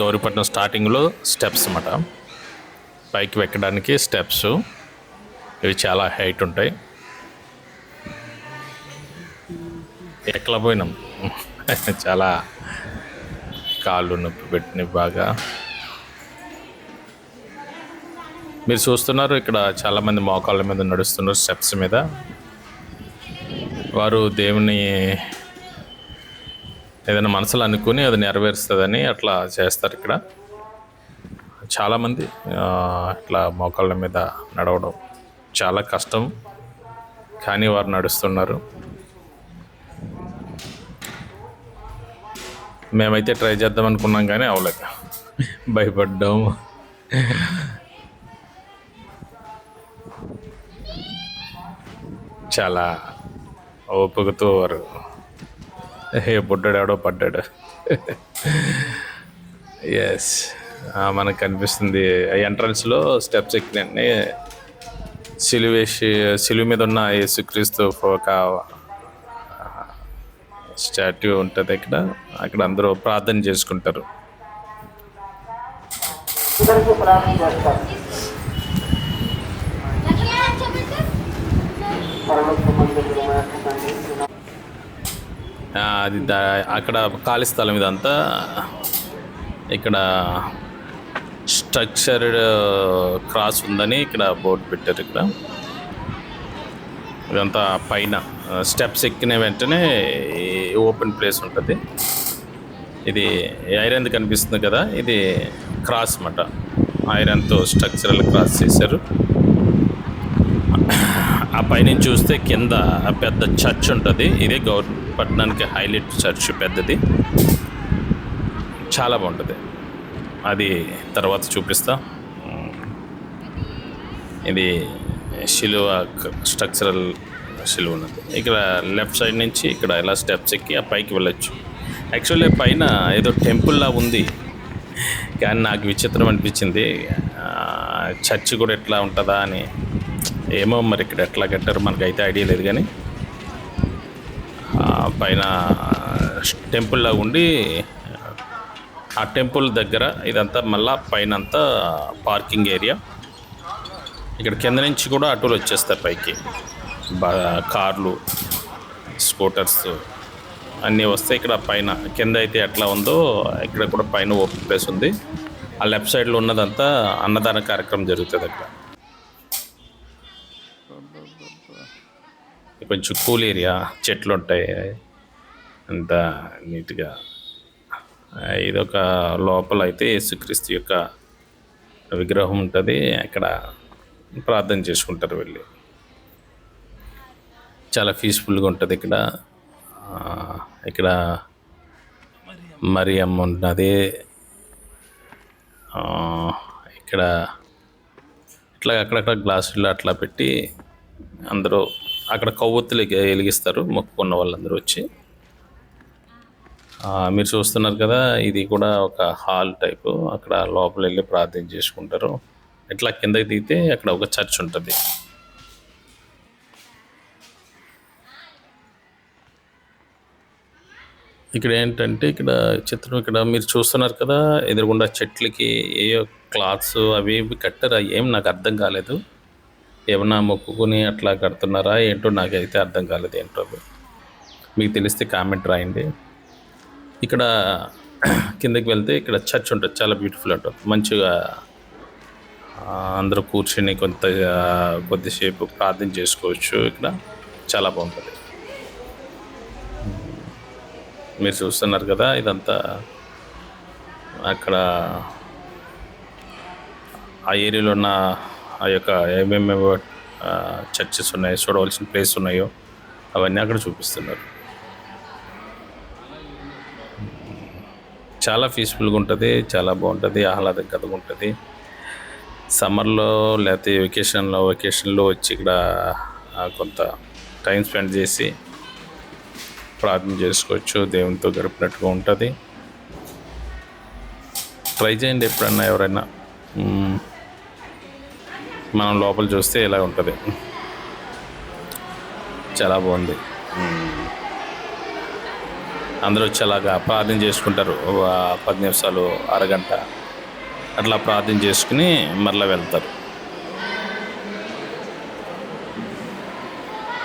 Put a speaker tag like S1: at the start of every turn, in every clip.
S1: గౌరీపట్నం స్టార్టింగ్లో స్టెప్స్ అన్నమాట. పైకి ఎక్కడానికి స్టెప్స్ ఇవి చాలా హైట్ ఉంటాయి. ఎక్కలేకపోయినాం చాలా కాళ్ళు నొప్పి పెట్టినవి బాగా. మీరు చూస్తున్నారు ఇక్కడ చాలామంది మోకాళ్ళ మీద నడుస్తున్నారు స్టెప్స్ మీద. వారు దేవుని ఏదైనా మనసులో అనుకుని అది నెరవేరుస్తుందని అట్లా చేస్తారు. ఇక్కడ చాలామంది ఇట్లా మోకాళ్ళ మీద నడవడం చాలా కష్టం, కానీ వారు నడుస్తున్నారు. మేమైతే ట్రై చేద్దాం అనుకున్నాం కానీ అవ్వలేదు, భయపడ్డాం. చాలా ఓపికతో వారు బుడ్డాడు ఎవడో పడ్డాడు. ఎస్, మనకు కనిపిస్తుంది ఎంట్రన్స్లో స్టెప్స్ ఎక్కినండి. సిలువ మీద ఉన్న యేసుక్రీస్తు ఒక స్టాట్యూ ఉంటుంది ఇక్కడ. అక్కడ అందరూ ప్రార్థన చేసుకుంటారు. అది అక్కడ ఖాళీ స్థలం ఇదంతా. ఇక్కడ స్ట్రక్చర్డ్ క్రాస్ ఉందని ఇక్కడ బోర్డు పెట్టారు. ఇక్కడ ఇదంతా పైన స్టెప్స్ ఎక్కిన వెంటనే ఓపెన్ ప్లేస్ ఉంటుంది. ఇది ఐరన్ కనిపిస్తుంది కదా, ఇది క్రాస్ అన్నమాట. ఐరన్తో స్ట్రక్చరల్ క్రాస్ చేశారు. ఆ పైనుంచి చూస్తే కింద పెద్ద చర్చ్ ఉంటుంది. ఇదే గౌరీపట్నానికి హైలైట్ చర్చ్, పెద్దది, చాలా బాగుంటుంది. అది తర్వాత చూపిస్తా. ఇది శిలువ స్ట్రక్చరల్ శిలువ ఉన్నది. ఇక్కడ లెఫ్ట్ సైడ్ నుంచి ఇక్కడ ఇలా స్టెప్స్ ఎక్కి ఆ పైకి వెళ్ళొచ్చు. యాక్చువల్లీ పైన ఏదో టెంపుల్లా ఉంది, కానీ నాకు విచిత్రం అనిపించింది. చర్చ్ కూడా ఎట్లా ఉంటుందా అని. ఏమో మరి ఇక్కడ ఎట్లా కట్టారు మనకైతే ఐడియా లేదు, కానీ పైన టెంపుల్లా ఉండి ఆ టెంపుల్ దగ్గర ఇదంతా మళ్ళా పైన అంతా పార్కింగ్ ఏరియా. ఇక్కడ కింద నుంచి కూడా ఆటోలు వచ్చేస్తాయి పైకి, కార్లు, స్కూటర్స్ అన్నీ వస్తాయి. ఇక్కడ పైన కింద అయితే ఎట్లా ఉందో ఇక్కడ కూడా పైన ఓపెన్ ప్లేస్ ఉంది. ఆ లెఫ్ట్ సైడ్లో ఉన్నదంతా అన్నదాన కార్యక్రమం జరుగుతుంది. అక్కడ కొంచెం కూల్ ఏరియా, చెట్లు ఉంటాయి, అంతా నీట్గా. ఇదొక లోపల అయితే యేసుక్రీస్తు యొక్క విగ్రహం ఉంటుంది. అక్కడ ప్రార్థన చేసుకుంటారు వెళ్ళి. చాలా పీస్ఫుల్గా ఉంటుంది ఇక్కడ. ఇక్కడ మరియమ్మ ఉన్నది. ఇక్కడ ఇట్లా అక్కడక్కడ గ్లాసులు అట్లా పెట్టి అందరూ అక్కడ కొవ్వొత్తులు వెలిగిస్తారు, మొక్కుకున్న వాళ్ళందరూ వచ్చి. మీరు చూస్తున్నారు కదా, ఇది కూడా ఒక హాల్ టైపు. అక్కడ లోపల వెళ్ళి ప్రార్థన చేసుకుంటారు. ఇట్లా కిందకి దిగితే అక్కడ ఒక చర్చ్ ఉంటుంది. ఇక్కడ ఏంటంటే ఇక్కడ చిత్రం, ఇక్కడ మీరు చూస్తున్నారు కదా, ఎదురుగుండా చెట్లకి ఏ క్లాత్స్ అవి ఇవి కట్టారు. ఏం నాకు అర్థం కాలేదు. ఏమన్నా మొక్కుకొని అట్లా కడుతున్నారా ఏంటో నాకైతే అర్థం కాలేదు. ఏంటో మీకు తెలిస్తే కామెంట్ రాయండి. ఇక్కడ కిందకి వెళ్తే ఇక్కడ చర్చ్ ఉంటుంది, చాలా బ్యూటిఫుల్ ఉంటుంది. మంచిగా అందరూ కూర్చొని కొద్దిసేపు ప్రార్థన చేసుకోవచ్చు. ఇక్కడ చాలా బాగుంటుంది. మీరు చూస్తున్నారు కదా, ఇదంతా అక్కడ ఆ ఏరియాలో ఉన్న ఆ యొక్క ఏమేమి చర్చెస్ ఉన్నాయో, చూడవలసిన ప్లేస్ ఉన్నాయో అవన్నీ అక్కడ చూపిస్తున్నారు. చాలా పీస్ఫుల్గా ఉంటుంది, చాలా బాగుంటుంది, ఆహ్లాదకరంగా ఉంటుంది. సమ్మర్లో లేకపోతే వెకేషన్లో వచ్చి ఇక్కడ కొంత టైం స్పెండ్ చేసి ప్రార్థన చేసుకోవచ్చు, దేవునితో గడిపినట్టుగా ఉంటుంది. ట్రై చేయండి ఎప్పుడన్నా ఎవరైనా. మనం లోపల చూస్తే ఇలా ఉంటుంది, చాలా బాగుంది. అందరూ వచ్చి అలాగా ప్రార్థన చేసుకుంటారు. 10 నిమిషాలు, అరగంట అట్లా ప్రార్థన చేసుకుని మరలా వెళ్తారు.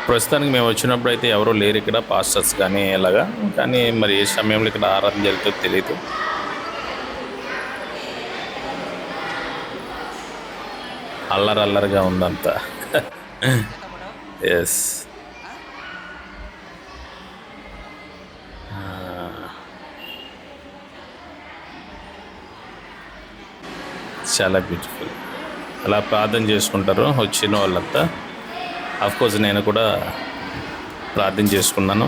S1: ప్రస్తుతానికి మేము వచ్చినప్పుడు అయితే ఎవరూ లేరు ఇక్కడ, పాస్టర్స్ కానీ ఇలాగా. కానీ మరి ఏ సమయంలో ఇక్కడ ఆరాధన జరుగుతుందో తెలియదు. అల్లరల్లరిగా ఉందంతా. ఎస్, చాలా బ్యూటిఫుల్. అలా ప్రార్థన చేసుకుంటారు వచ్చిన వాళ్ళంతా. అఫ్కోర్స్ నేను కూడా ప్రార్థన చేసుకున్నాను.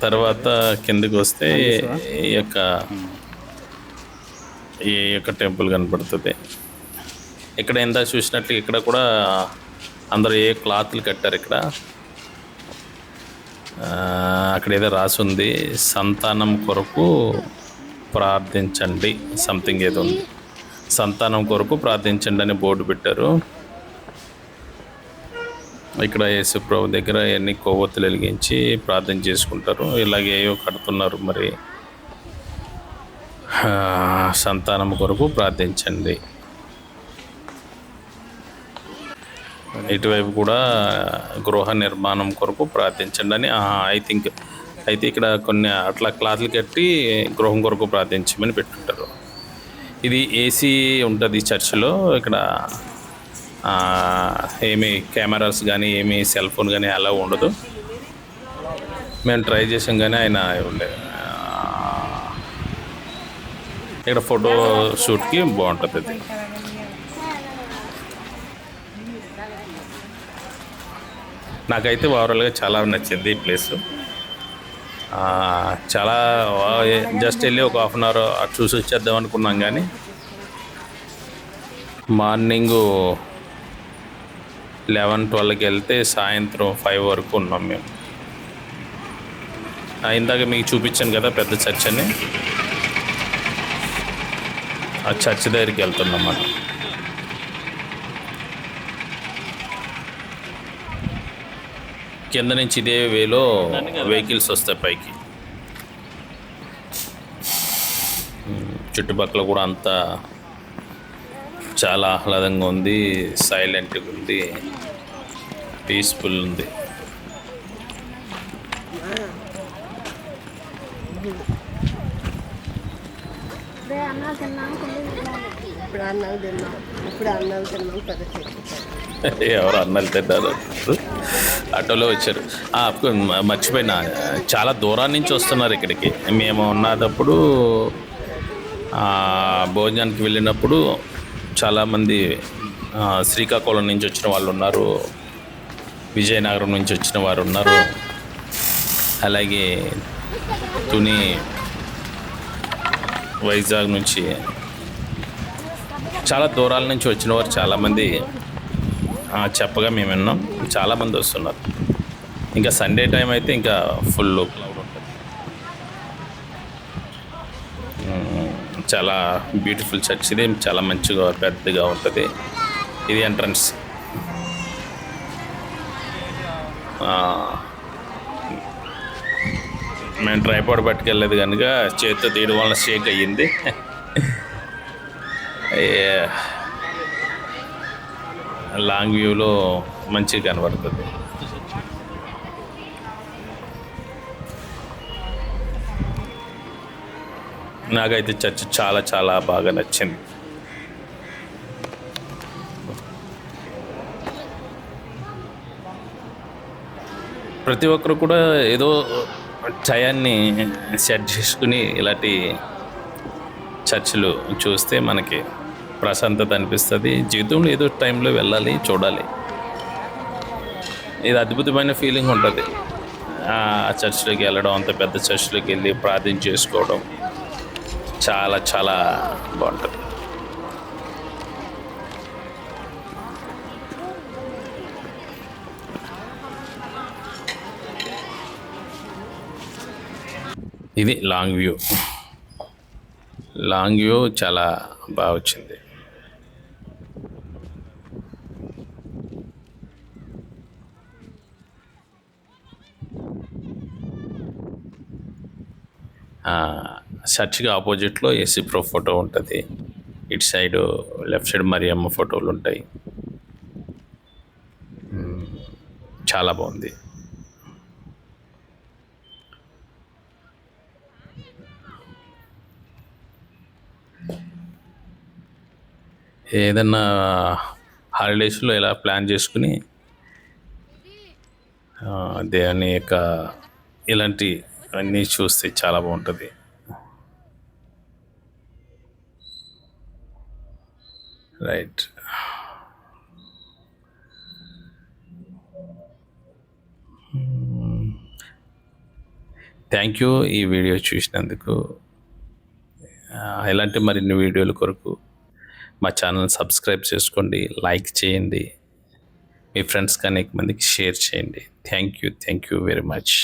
S1: తర్వాత కిందకి వస్తే ఈ యొక్క టెంపుల్ కనపడుతుంది. ఇక్కడ ఎంత చూసినట్లు ఇక్కడ కూడా అందరూ ఏ క్లాత్లు కట్టారు. ఇక్కడ అక్కడ ఏదో రాసి ఉంది, సంతానం కొరకు ప్రార్థించండి, సంథింగ్ ఏదో ఉంది. సంతానం కొరకు ప్రార్థించండి అని బోర్డు పెట్టారు. ఇక్కడ యేసుప్రభు దగ్గర ఎన్ని కొవ్వొత్తులు వెలిగించి ప్రార్థన చేసుకుంటారు. ఇలాగే ఏవో కడుతున్నారు. మరి సంతానం కొరకు ప్రార్థించండి. ఇటువైపు కూడా గృహ నిర్మాణం కొరకు ప్రార్థించండి అని ఐ థింక్. అయితే ఇక్కడ కొన్ని అట్లా క్లాత్లు కట్టి గృహం కొరకు ప్రార్థించమని పెట్టుంటారు. ఇది ఏసీ ఉంటుంది చర్చిలో. ఇక్కడ ఏమీ కెమెరాస్ కానీ ఏమీ సెల్ ఫోన్ కానీ అలా ఉండదు. మేము ట్రై చేసాం కానీ ఆయన ఉండే ఇక్కడ ఫోటో షూట్కి బాగుంటుంది. అది నాకైతే ఓవరాల్గా చాలా నచ్చింది ఈ ప్లేసు. చాలా జస్ట్ వెళ్ళి ఒక 1/2 అవర్ అటు చూసి వచ్చేద్దాం అనుకున్నాం. కానీ మార్నింగు 11-12కి వెళ్తే సాయంత్రం 5 వరకు ఉన్నాం మేము. ఇందాక మీకు చూపించాను కదా పెద్ద చర్చ్ అని, ఆ చర్చ్ దగ్గరికి వెళ్తున్నాం మనం. కింద నుంచి ఇదే వేలో వెహికల్స్ వస్తాయి పైకి. చుట్టుపక్కల కూడా అంతా చాలా ఆహ్లాదంగా ఉంది, సైలెంట్గా ఉంది, పీస్ఫుల్ ఉంది. ఎవరు అన్నాలు తిన్నారు, ఆటోలో వచ్చారు. మర్చిపోయినా, చాలా దూరం నుంచి వస్తున్నారు ఇక్కడికి. మేము ఉన్నప్పుడు భోజనానికి వెళ్ళినప్పుడు చాలామంది శ్రీకాకుళం నుంచి వచ్చిన వాళ్ళు ఉన్నారు, విజయనగరం నుంచి వచ్చిన వారు ఉన్నారు, అలాగే తుని, వైజాగ్ నుంచి చాలా దూరాల నుంచి వచ్చిన వారు చాలామంది చెప్పగా మేము విన్నాం. చాలామంది వస్తున్నారు. ఇంకా సండే టైం అయితే ఇంకా ఫుల్ క్లౌడ్ ఉంటుంది. చాలా బ్యూటిఫుల్ చర్చ్ ఇది. చాలా మంచిగా పెద్దగా ఉంటుంది. ఇది ఎంట్రన్స్. మేము ట్రైపాడ్ పట్టుకెళ్ళలేదు కనుక చేతితో తీయడం వల్ల షేక్ అయ్యింది. లాంగ్ వ్యూలో మంచిగా కనబడుతుంది. నాకైతే చర్చ్ చాలా చాలా బాగా నచ్చింది. ప్రతి ఒక్కరు కూడా ఏదో టయాన్ని సెట్ చేసుకుని ఇలాంటి చర్చిలు చూస్తే మనకి ప్రశాంతత అనిపిస్తుంది. జీవితంలో ఏదో టైంలో వెళ్ళాలి, చూడాలి. ఇది అద్భుతమైన ఫీలింగ్ ఉంటుంది. ఆ చర్చిలోకి వెళ్ళడం, అంత పెద్ద చర్చిలోకి వెళ్ళి ప్రార్థన చేసుకోవడం చాలా చాలా బాగుంటుంది. ఇది లాంగ్ వ్యూ. లాంగ్ వ్యూ చాలా బాగా వచ్చింది. చర్చ్కి ఆపోజిట్లో ఏసీ ప్రో ఫోటో ఉంటుంది. ఇటు సైడు లెఫ్ట్ సైడ్ మరియమ్మ ఫోటోలు ఉంటాయి. చాలా బాగుంది. ఏదన్నా హాలిడేస్లో ఇలా ప్లాన్ చేసుకుని దేవుని యొక్క ఇలాంటి అన్నీ చూస్తే చాలా బాగుంటుంది. రైట్. థ్యాంక్ యూ ఈ వీడియో చూసినందుకు. ఇలాంటి మరిన్ని వీడియోల కొరకు మా ఛానల్ సబ్స్క్రైబ్ చేసుకోండి, లైక్ చేయండి, మీ ఫ్రెండ్స్కి అనేక మందికి షేర్ చేయండి. Thank you very much.